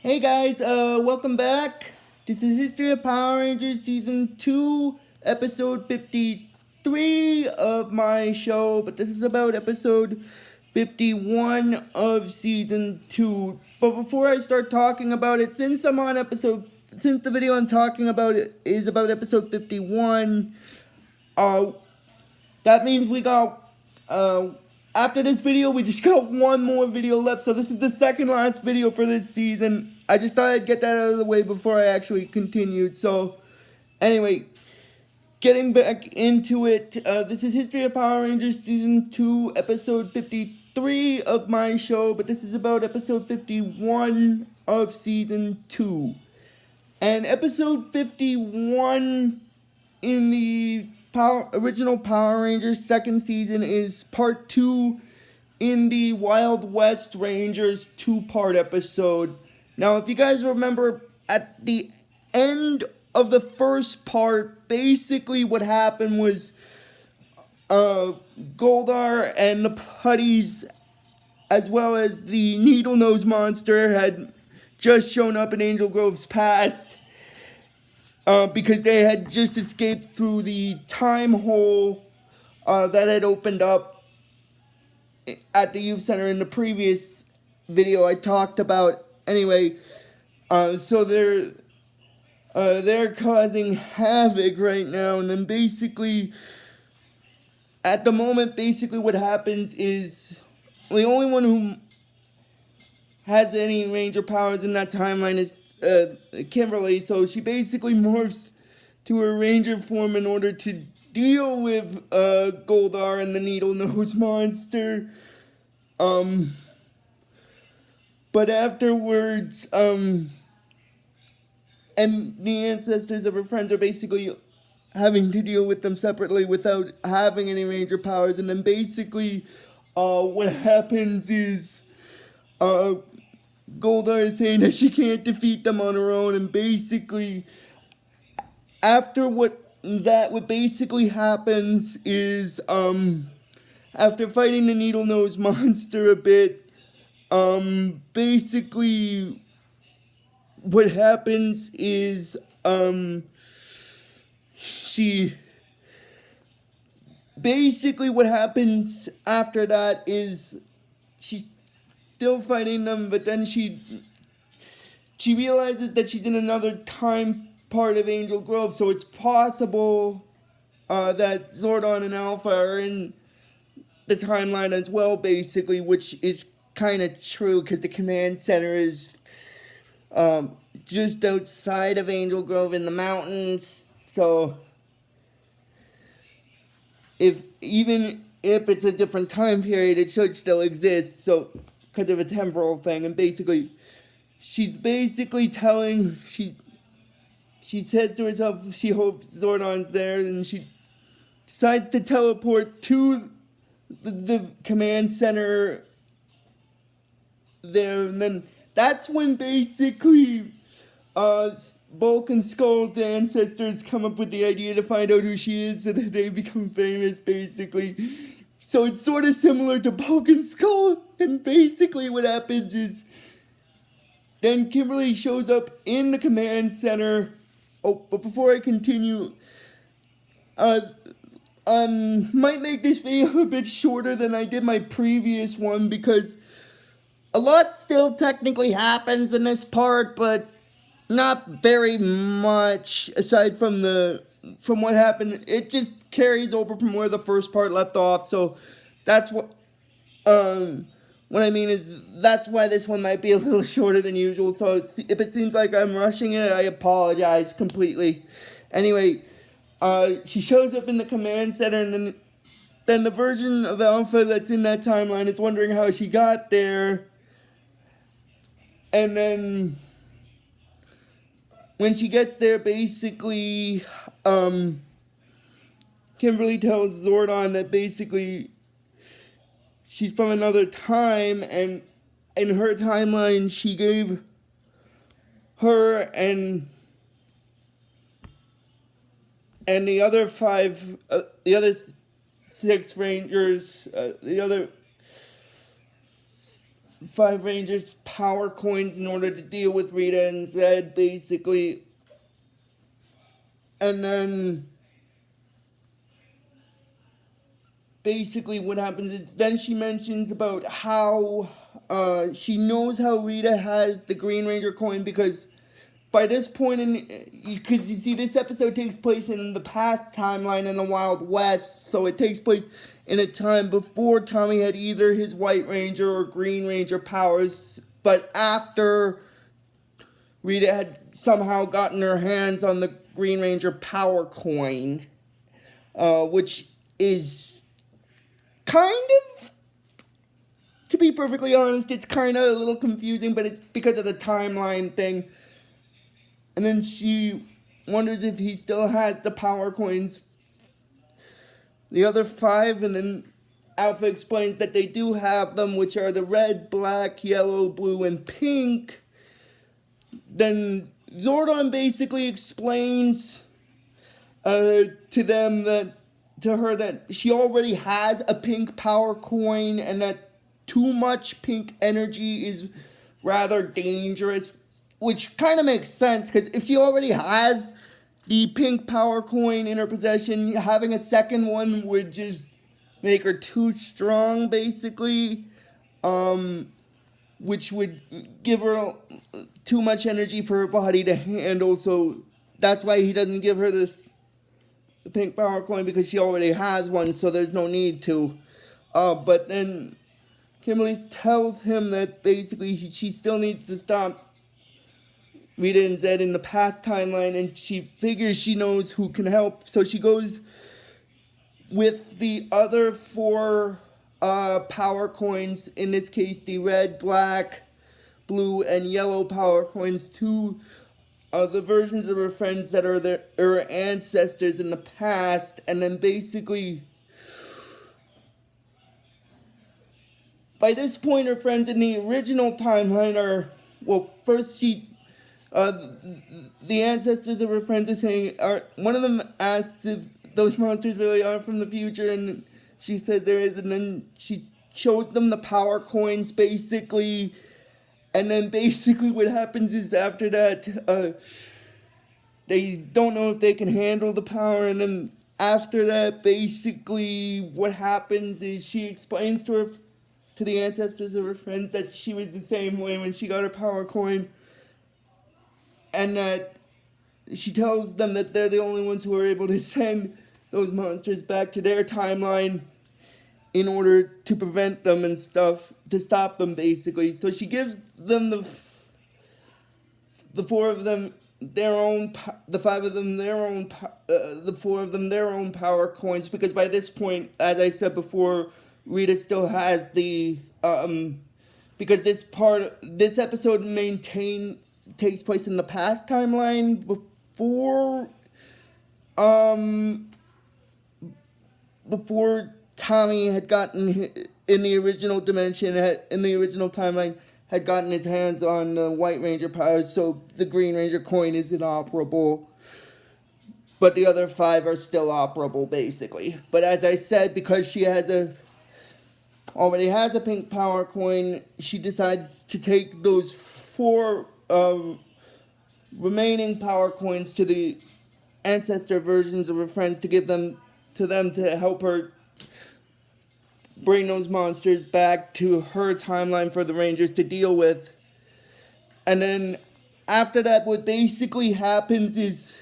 Hey guys, welcome back. This is History of Power Rangers Season 2, Episode 53 of my show, but this is about Episode 51 of Season 2. But before I start talking about it, since the video I'm talking about it is about Episode 51, that means we got, after this video, we just got one more video left, so this is the second last video for this season. I just thought I'd get that out of the way before I actually continued, so, anyway, getting back into it, this is History of Power Rangers Season 2, Episode 53 of my show, but this is about Episode 51 of Season 2. And Episode 51 in the original Power Rangers second season is part 2 in the Wild West Rangers 2-part episode. Now, if you guys remember, at the end of the first part, basically what happened was Goldar and the Putties, as well as the Needle Nose Monster, had just shown up in Angel Grove's past. Because they had just escaped through the time hole that had opened up at the youth center in the previous video I talked about. Anyway, so they're causing havoc right now, and then basically, at the moment, basically what happens is the only one who has any Ranger powers in that timeline is Kimberly, so she basically morphs to her Ranger form in order to deal with Goldar and the Needle Nose Monster. But afterwards, and the ancestors of her friends are basically having to deal with them separately without having any Ranger powers, and then basically, what happens is, Goldar is saying that she can't defeat them on her own, and basically, after what basically happens is, after fighting the Needle Nose Monster a bit, basically, what happens is, basically what happens after that is, she's still fighting them, but then she realizes that she's in another time part of Angel Grove, so it's possible that Zordon and Alpha are in the timeline as well, basically, which is kind of true, because the command center is just outside of Angel Grove in the mountains, so even if it's a different time period, it should still exist, so because of a temporal thing. And basically, she's basically telling, she says to herself she hopes Zordon's there, and she decides to teleport to the command center there, and then that's when basically Bulk and Skull, the ancestors, come up with the idea to find out who she is so that they become famous, basically. So it's sort of similar to Bulk and Skull, and basically what happens is, then Kimberly shows up in the command center. Oh, but before I continue, might make this video a bit shorter than I did my previous one, because a lot still technically happens in this part, but not very much, aside from what happened. It just carries over from where the first part left off, so that's what I mean is, that's why this one might be a little shorter than usual, so if it seems like I'm rushing it, I apologize completely. Anyway, she shows up in the command center, and then the version of Alpha that's in that timeline is wondering how she got there, and then when she gets there, basically, Kimberly tells Zordon that basically she's from another time, and in her timeline, she gave her and the other the other 6 Rangers, the other five Rangers power coins in order to deal with Rita and Zed, basically. And then basically what happens is then she mentions about how she knows how Rita has the Green Ranger coin, because by this point because you see this episode takes place in the past timeline in the Wild West, so it takes place in a time before Tommy had either his White Ranger or Green Ranger powers, but after Rita had somehow gotten her hands on the Green Ranger power coin, which is kind of, to be perfectly honest, it's kind of a little confusing, but it's because of the timeline thing. And then she wonders if he still has the power coins, the other five, and then Alpha explains that they do have them, which are the red, black, yellow, blue, and pink. Then Zordon basically explains to her that she already has a pink power coin, and that too much pink energy is rather dangerous, which kind of makes sense, because if she already has the pink power coin in her possession, having a second one would just make her too strong, basically, which would give her too much energy for her body to handle. So that's why he doesn't give her the pink power coin, because she already has one, so there's no need to. But then Kimberly tells him that basically she still needs to stop Rita and Zed in the past timeline, and she figures she knows who can help. So she goes with the other four power coins, in this case the red, black, blue, and yellow power coins, to the versions of her friends that are her ancestors in the past. And then basically, by this point, her friends in the original timeline are, well, first the ancestors of her friends are saying, one of them asks if those monsters really are from the future, and she said there is, and then she shows them the power coins, basically, and then basically what happens is after that, they don't know if they can handle the power, and then after that, basically what happens is she explains to the ancestors of her friends that she was the same way when she got her power coin, and that she tells them that they're the only ones who are able to send those monsters back to their timeline in order to prevent them and stuff, to stop them, basically. So she gives them the four of them their own, the five of them their own, the four of them their own power coins, because by this point, as I said before, Rita still has the, because this episode takes place in the past timeline before Tommy had gotten, in the original dimension, in the original timeline, had gotten his hands on the White Ranger powers, so the Green Ranger coin is inoperable. But the other five are still operable, basically. But as I said, because she already has a pink power coin, she decides to take those four remaining power coins to the ancestor versions of her friends to give them to help her bring those monsters back to her timeline for the Rangers to deal with. And then after that, what basically happens is,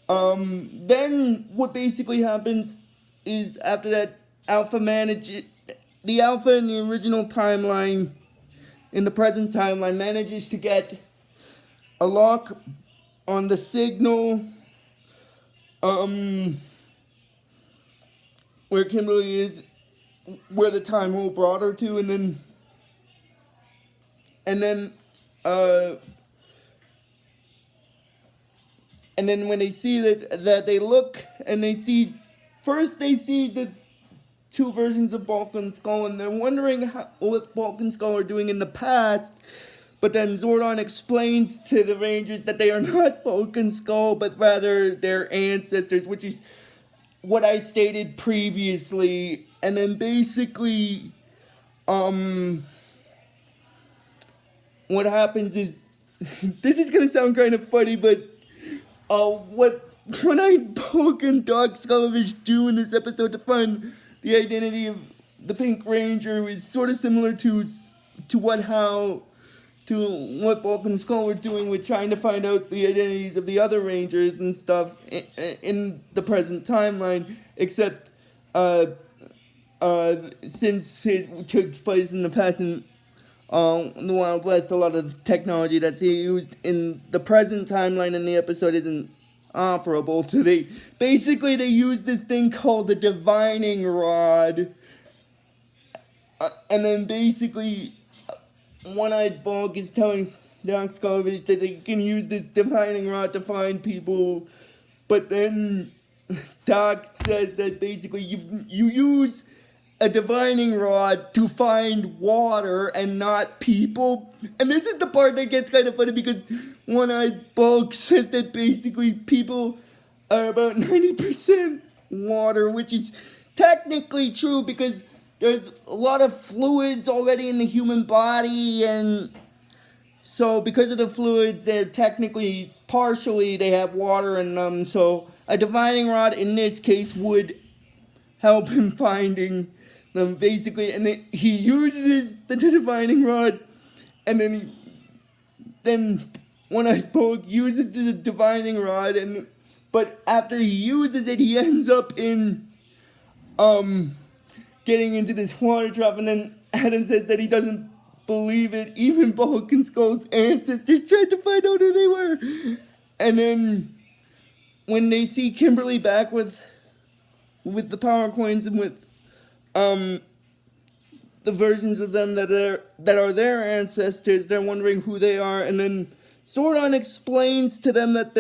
then what basically happens is after that, the Alpha in the original timeline, in the present timeline, manages to get a lock on the signal, where Kimberly is, where the time hole brought her to, and then when they see that they look, and they see the two versions of Bulk and Skull, and they're wondering what Bulk and Skull are doing in the past. But then Zordon explains to the Rangers that they are not Bulk and Skull, but rather their ancestors, which is what I stated previously. And then basically, what happens is, this is gonna sound kind of funny, but what One-Eyed Bulk and Doc Skullovish do in this episode to find the identity of the Pink Ranger is sort of similar to what Bulk and Skull were doing with trying to find out the identities of the other Rangers and stuff in the present timeline, except since it took place in the past in the Wild West, a lot of the technology that's used in the present timeline in the episode isn't operable. So they use this thing called the divining rod, and then basically One-Eyed Bulk is telling Doc Skullovish that they can use this divining rod to find people, but then Doc says that basically you use a divining rod to find water and not people. And this is the part that gets kind of funny, because One-Eyed Bulk says that basically people are about 90% water, which is technically true because there's a lot of fluids already in the human body, and so because of the fluids, they're technically, partially, they have water in them, so a divining rod in this case would help in finding them, basically. And then he uses the divining rod, and then One-Eyed Bulk uses the divining rod, but after he uses it, he ends up in getting into this water drop, and then Adam says that he doesn't believe it. Even Bulk and Skull's ancestors tried to find out who they were. And then when they see Kimberly back with the power coins and with the versions of them that are their ancestors, they're wondering who they are. And then Zordon explains to them that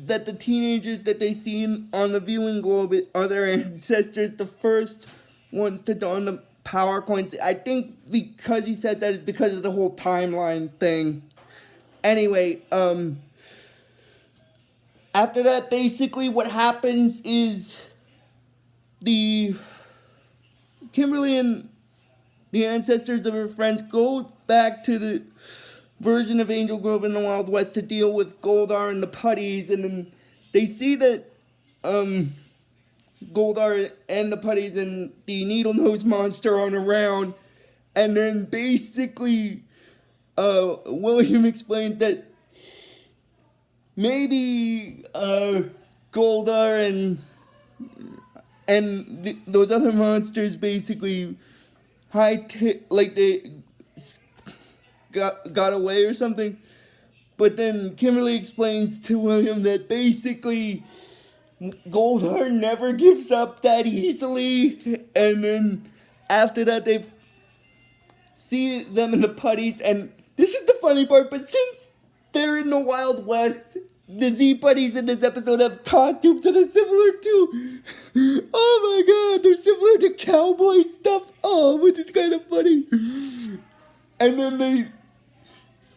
that the teenagers that they see on the viewing globe are their ancestors, the first ones to don the power coins. I think because he said that is because of the whole timeline thing. Anyway, after that, basically what happens is Kimberly and the ancestors of her friends go back to the version of Angel Grove in the Wild West to deal with Goldar and the putties, and then they see that Goldar and the putties and the needle-nosed monster aren't around, and then basically William explains that maybe Goldar and those other monsters basically they got away or something. But then Kimberly explains to William that basically Goldar never gives up that easily, and then after that they see them in the putties, and this is the funny part, but since they're in the Wild West, the Z-Putties in this episode have costumes that are similar to, oh my god, they're similar to cowboy stuff, which is kind of funny. And then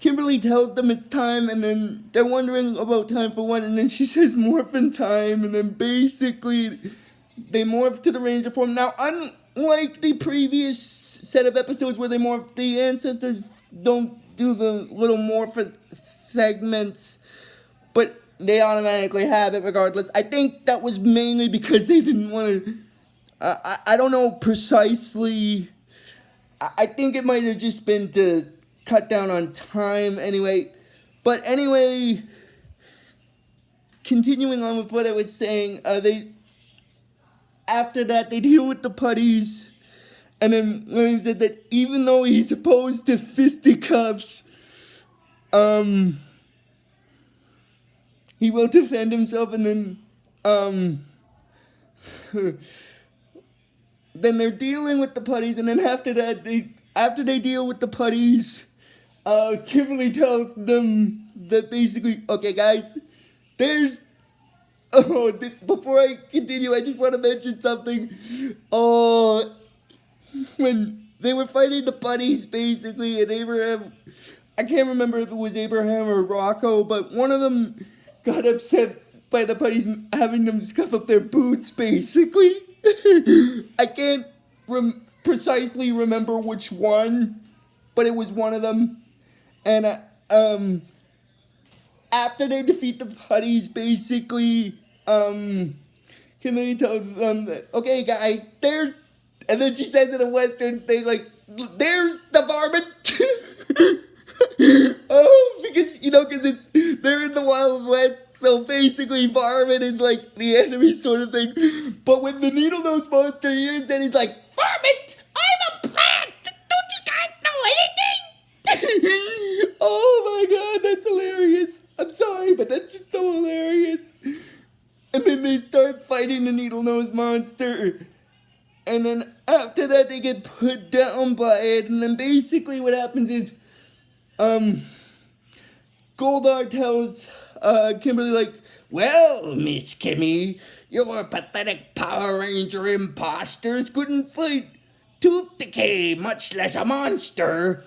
Kimberly tells them it's time, and then they're wondering about time for what, and then she says morphin' time, and then basically they morph to the Ranger form. Now, unlike the previous set of episodes where they morph, the ancestors don't do the little morph segments, but they automatically have it regardless. I think that was mainly because they didn't want to, I don't know precisely, I think it might have just been to cut down on time anyway. But anyway, continuing on with what I was saying, after that they deal with the putties, and then William said that even though he's opposed to fisticuffs, he will defend himself. And then then they're dealing with the putties, and then after that, after they deal with the putties, Kimberly tells them that basically, okay guys, before I continue, I just want to mention something. When they were fighting the putties, basically, and Abraham, I can't remember if it was Abraham or Rocko, but one of them got upset by the putties having them scuff up their boots, basically. I can't precisely remember which one, but it was one of them. And after they defeat the putties, basically, Kimberly tells them that, okay, guys, there's, and then she says in a Western thing, like, there's the varmint. Oh, because, because they're in the Wild West, so basically varmint is like the enemy sort of thing. But when the needle-nosed monster hears that, he's like, varmint, I'm a plant, don't you guys know anything? Oh my god, that's hilarious. I'm sorry, but that's just so hilarious. And then they start fighting the needle-nosed monster. And then after that, they get put down by it. And then basically what happens is, Goldar tells Kimberly, like, well, Miss Kimmy, your pathetic Power Ranger imposters couldn't fight tooth decay, much less a monster.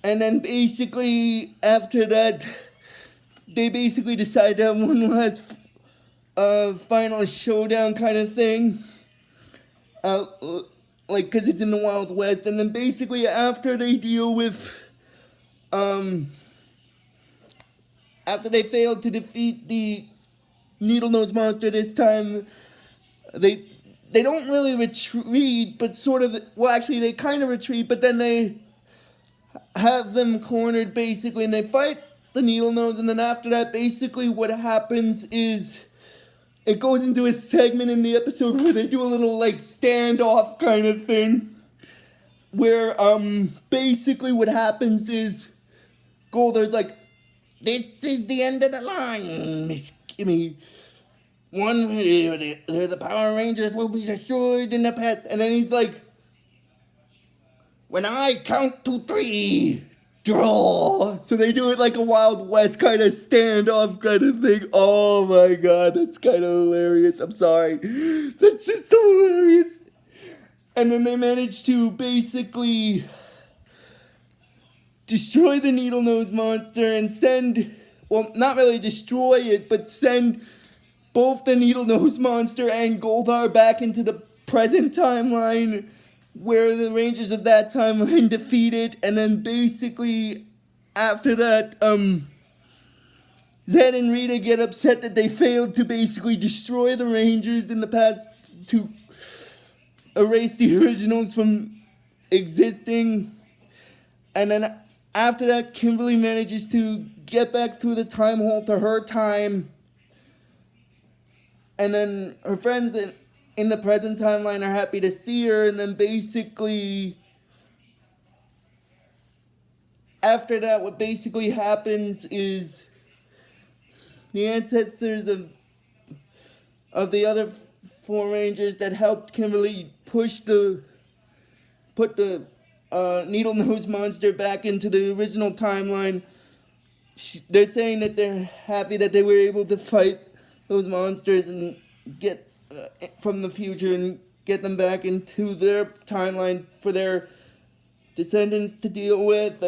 And then basically, after that, they basically decide to have one last final showdown kind of thing. Like, because it's in the Wild West. And then basically, after they deal with, after they failed to defeat the needle-nosed monster this time, they don't really retreat, but sort of, well, actually, they kind of retreat, but then they have them cornered, basically, and they fight the needle-nose, and then after that, basically, what happens is, it goes into a segment in the episode where they do a little, like, standoff kind of thing, where, basically what happens is, Goldar's like, this is the end of the line, Miss Kimmy. The Power Rangers will be destroyed in the past. And then he's like, when I count to 3, draw. So they do it like a Wild West kind of standoff kind of thing. Oh my god, that's kind of hilarious. I'm sorry. That's just so hilarious. And then they manage to basically destroy the needle-nosed monster and send, well, not really destroy it, but send both the needle-nosed monster and Goldar back into the present timeline where the Rangers of that timeline defeated. And then basically after that, Zed and Rita get upset that they failed to basically destroy the Rangers in the past, to erase the originals from existing. And then after that, Kimberly manages to get back through the time hole to her time. And then her friends in the present timeline are happy to see her. And then basically, after that, what basically happens is the ancestors of the other 4 Rangers that helped Kimberly put the needle-nosed monster back into the original timeline. They're saying that they're happy that they were able to fight those monsters and get from the future and get them back into their timeline for their descendants to deal with.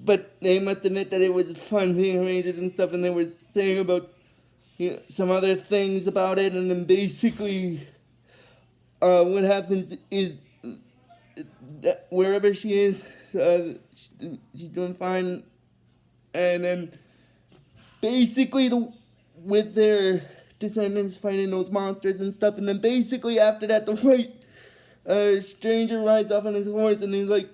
But they must admit that it was fun being Rangers and stuff, and they were saying about some other things about it. And then basically what happens is that wherever she is, she's doing fine. And then basically with their descendants fighting those monsters and stuff. And then basically after that, the white stranger rides off on his horse and he's like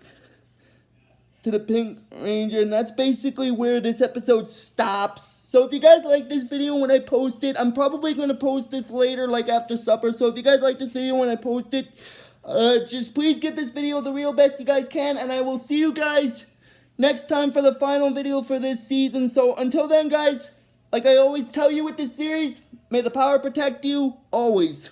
to the Pink Ranger. And that's basically where this episode stops. So if you guys like this video when I post it, I'm probably going to post this later, like after supper. So if you guys like this video when I post it, just please give this video the real best you guys can, and I will see you guys next time for the final video for this season. So until then, guys, like I always tell you with this series, may the power protect you always.